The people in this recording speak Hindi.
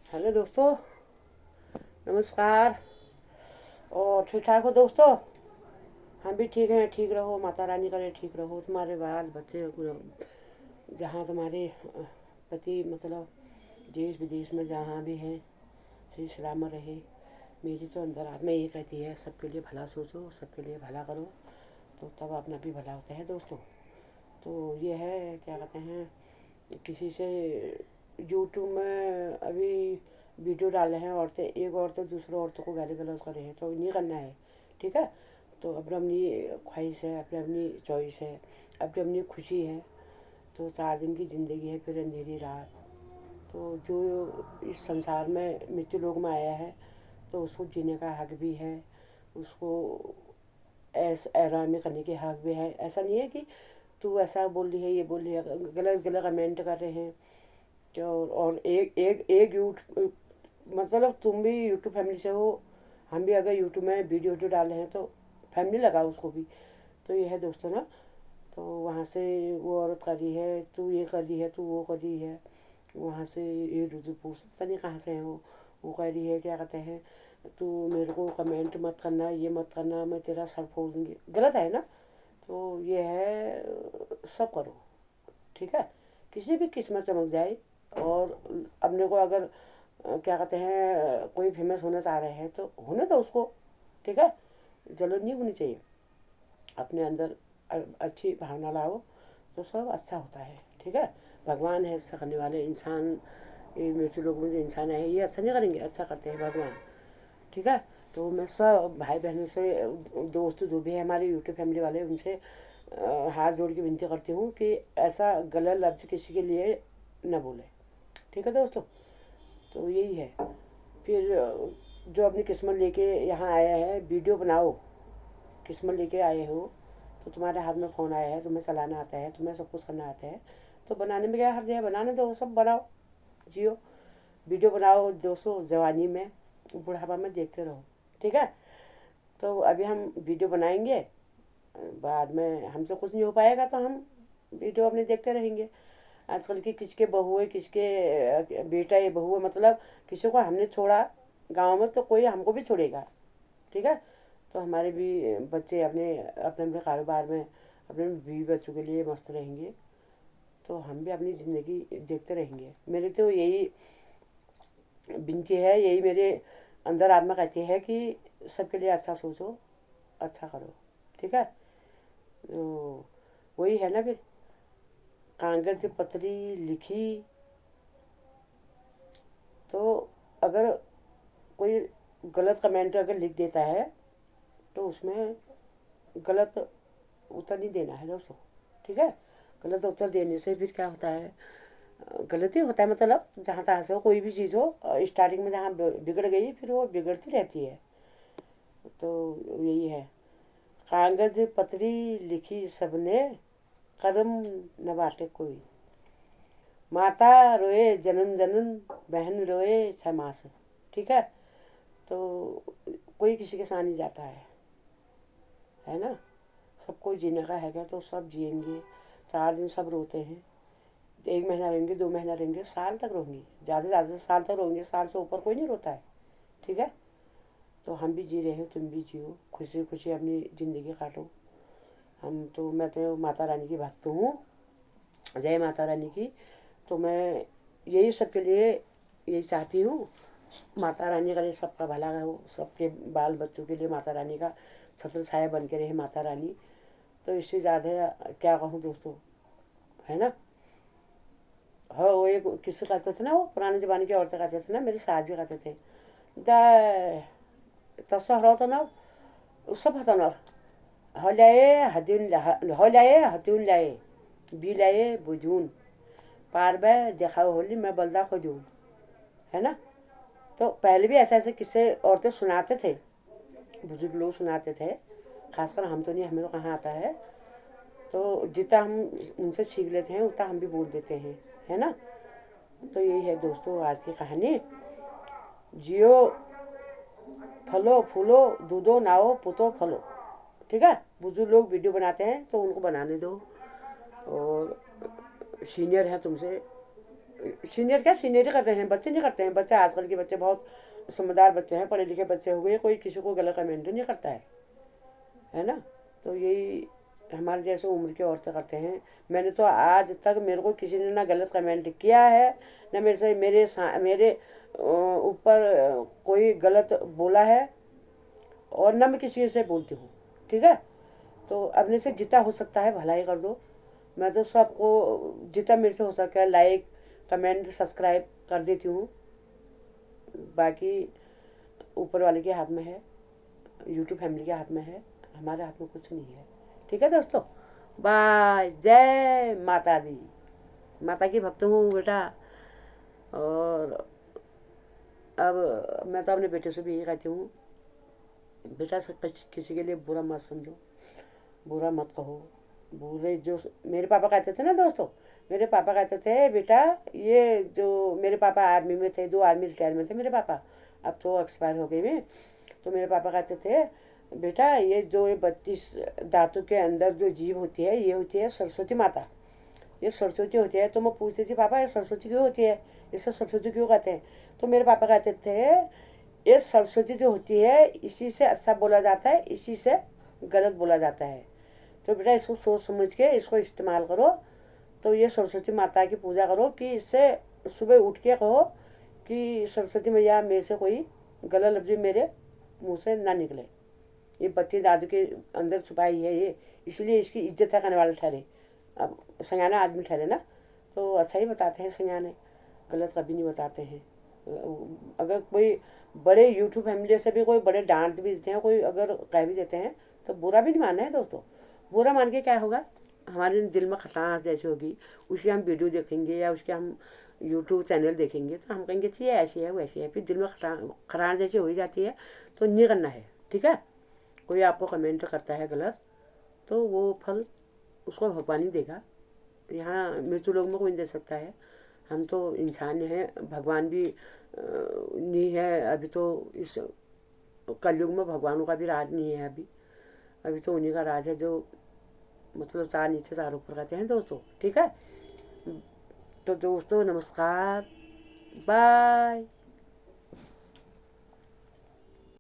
हेलो दोस्तों, नमस्कार। और ठीक ठाक हो दोस्तों? हम भी ठीक हैं। ठीक रहो, माता रानी करे ठीक रहो। तुम्हारे बाल बच्चे जहाँ तुम्हारे पति मतलब देश विदेश में जहाँ भी हैं सही सलामत रहे। मेरी तो अंदर आत्मा यही कहती है सबके लिए भला सोचो, सबके लिए भला करो, तो तब अपना भी भला होता है दोस्तों। तो ये है क्या कहते हैं, किसी से यूट्यूब में अभी वीडियो डाले हैं औरतें, एक औरत दूसरे औरतों को गाली गलौज कर रही है, तो नहीं करना है। ठीक है, तो अपनी अपनी ख्वाहिश है, अपनी अपनी चॉइस है, अपनी अपनी खुशी है। तो 4 दिन की ज़िंदगी है, फिर अंधेरी रात। तो जो इस संसार में मृत्यु लोक में आया है तो उसको जीने का हक भी है, उसको ऐसा आराम करने के हक भी है। ऐसा नहीं है कि तू ऐसा बोल रही है, ये बोल रही है, गलत गलत कमेंट कर रहे हैं। और एक एक एक मतलब तुम भी यूट्यूब फैमिली से हो, हम भी अगर यूट्यूब में वीडियो डाल रहे हैं तो फैमिली लगाओ उसको भी। तो ये है दोस्तों ना। तो वहाँ से वो औरत कर रही है, तू ये कर रही है, तू वो कर रही है। वहाँ से ये रुद्रपुर पता नहीं कहाँ से है वो कह रही है क्या कहते हैं, तू मेरे को कमेंट मत करना, ये मत करना, मैं तेरा सर फोड़ दूँगी। गलत है ना। तो ये है, सब करो। ठीक है, किसी भी किस्मत चमक जाए। और अपने को अगर क्या कहते हैं कोई फेमस होना चाह रहे हैं तो होने दो उसको। ठीक है, जलन नहीं होनी चाहिए। अपने अंदर अच्छी भावना लाओ तो सब अच्छा होता है। ठीक है, भगवान है अच्छा करने वाले। इंसान, ये मृत्यु लोग में जो इंसान है ये अच्छा नहीं करेंगे, अच्छा करते हैं भगवान। ठीक है, तो मैं सब भाई बहनों से, दोस्त जो भी है हमारे यूट्यूब फैमिली वाले, उनसे हाथ जोड़ के विनती करती हूँ कि ऐसा गलत लफ्ज़ किसी के लिए न बोले। ठीक है दोस्तों, तो यही है। फिर जो अपनी किस्मत लेके यहाँ आया है, वीडियो बनाओ। किस्मत लेके आए हो तो तुम्हारे हाथ में फ़ोन आया है, तुम्हें चलाना आता है, तुम्हें सब कुछ करना आता है, तो बनाने में क्या हर्ज है? बनाने दो, सब बनाओ, जियो, वीडियो बनाओ दोस्तों। जवानी में, बुढ़ापा में देखते रहो। ठीक है, तो अभी हम वीडियो बनाएंगे, बाद में हमसे कुछ नहीं हो पाएगा तो हम वीडियो अपने देखते रहेंगे। आजकल की किसके बहू है, किसके बेटा है, बहू है, मतलब किसी को हमने छोड़ा गांव में तो कोई हमको भी छोड़ेगा। ठीक है, तो हमारे भी बच्चे अपने अपने अपने कारोबार में अपने बीवी बच्चों के लिए मस्त रहेंगे। तो हम भी अपनी ज़िंदगी देखते रहेंगे। मेरे तो यही विनती है, यही मेरे अंदर आत्मा कहती है कि सबके लिए अच्छा सोचो, अच्छा करो। ठीक है, तो वही है ना। फिर कागज़ से पत्री लिखी, तो अगर कोई गलत कमेंट अगर लिख देता है तो उसमें गलत उत्तर नहीं देना है दोस्तों। ठीक है, गलत उत्तर देने से फिर क्या होता है, गलती होता है, मतलब जहाँ तहाँ से हो कोई भी चीज़ हो, स्टार्टिंग में जहाँ बिगड़ गई फिर वो बिगड़ती रहती है। तो यही है, कागज़ पत्री लिखी सबने, कलम न बांटे कोई। माता रोए जन्म जन्म, बहन रोए 6 मास। ठीक है, तो कोई किसी के साथ नहीं जाता है ना। सबको जीने का है क्या, तो सब जिएंगे। 4 दिन सब रोते हैं, 1 महीना रहेंगे, 2 महीना रहेंगे, साल तक रहेंगे, ज़्यादा साल तक रहेंगे। साल से ऊपर कोई नहीं रोता है। ठीक है, तो हम भी जी रहे हो, तुम भी जियो, खुशी खुशी अपनी ज़िंदगी काटो। हम तो, मैं तो माता रानी की भक्त हूँ, जय माता रानी की। तो मैं यही सबके लिए यही चाहती हूँ, माता रानी करे सबका भला हो, सबके बाल बच्चों के लिए माता रानी का छत्र छाया बन के रहे माता रानी। तो इससे ज़्यादा क्या कहूँ दोस्तों, है ना। हाँ, वो एक किस्से कहते थे ना, वो पुराने ज़माने की औरतें कहते थे ना, मेरी सास भी कहते थे, द तसहरतना उसबहतनर हलाए हतुन लाए बिलाए बुजून पारबे देखाओ होली मैं बलदा खजून। है ना। तो पहले भी ऐसे ऐसे किस्से औरतें सुनाते थे, बुजुर्ग लोग सुनाते थे। खासकर हम तो नहीं, हमें तो कहाँ आता है। तो जितना हम उनसे सीख लेते हैं उतना हम भी बोल देते हैं, है ना। तो यही है दोस्तों आज की कहानी। जियो, फलो फूलो, दूधो नाओ पुतो फलो। ठीक है, बुजुर्ग लोग वीडियो बनाते हैं तो उनको बनाने दो। और सीनियर है तुमसे सीनियर क्या सीनियर ही कर रहे हैं, बच्चे नहीं करते हैं। बच्चे आजकल के बच्चे बहुत समझदार बच्चे हैं, पढ़े लिखे बच्चे हो गए, कोई किसी को गलत कमेंट नहीं करता है ना। तो यही हमारे जैसे उम्र की औरतें करते हैं। मैंने तो आज तक मेरे को किसी ने ना गलत कमेंट किया है, ना मेरे से मेरे ऊपर कोई गलत बोला है, और ना मैं किसी से बोलती हूँ। ठीक है, तो अपने से जितना हो सकता है भलाई कर दो। मैं तो सबको जितना मेरे से हो सकता है लाइक कमेंट सब्सक्राइब कर देती हूँ। बाकी ऊपर वाले के हाथ में है, यूट्यूब फैमिली के हाथ में है, हमारे हाथ में कुछ नहीं है। ठीक है दोस्तों, बाय। जय माता दी। माता की भक्त हूँ बेटा। और अब मैं तो अपने बेटे से भी यही कहती हूँ, बेटा किसी के लिए बुरा मत समझो, बुरा मत कहो। बुरे जो मेरे पापा कहते थे ना दोस्तों, मेरे पापा कहते थे बेटा, ये जो मेरे पापा आर्मी में थे, 2 आर्मी रिटायर में थे मेरे पापा, अब तो एक्सपायर हो गए में। तो मेरे पापा कहते थे बेटा, ये जो 32 धातु के अंदर जो जीव होती है, ये होती है सरस्वती माता, ये सरस्वती होती है। तो मैं पूछती थी पापा ये सरस्वती क्यों होती है, इसे सरस्वती क्यों कहते हैं। तो मेरे पापा कहते थे ये सरस्वती जो होती है, इसी से अच्छा बोला जाता है, इसी से गलत बोला जाता है। तो बेटा इसको सोच समझ के इसको इस्तेमाल करो। तो ये सरस्वती माता की पूजा करो, कि इससे सुबह उठ के कहो कि सरस्वती मैया मेरे से कोई गलत लफ्ज़ मेरे मुँह से ना निकले। ये बच्चे दादू के अंदर छुपाई है ये, इसलिए इसकी इज्जत है करने वाले ठहरे। अब सयाना आदमी ठहरे ना, तो अच्छा ही बताते हैं सयाने, गलत कभी नहीं बताते हैं। अगर कोई बड़े यूट्यूब फैमिली से भी कोई बड़े डांट भी देते हैं, कोई अगर कह भी देते हैं, तो बुरा भी नहीं मानना है दोस्तों। बुरा मान के क्या होगा, हमारे दिल में खटास जैसी होगी, उसकी हम वीडियो देखेंगे या उसके हम यूट्यूब चैनल देखेंगे, तो हम कहेंगे चाहिए ऐसी है वैसी है, फिर दिल में खटास जैसी हो ही जाती है। तो नहीं करना है। ठीक है, कोई आपको कमेंट करता है गलत, तो वो फल उसको भगवान ही देगा। यहाँ मृत्यु लोग में कोई नहीं दे सकता है। हम तो इंसान हैं, भगवान भी नहीं है अभी। तो इस कलयुग में भगवानों का भी राज नहीं है अभी। अभी तो उन्हीं का राज है, जो मतलब 4 नीचे 4 ऊपर कहते हैं दोस्तों। ठीक है, तो दोस्तों नमस्कार, बाय।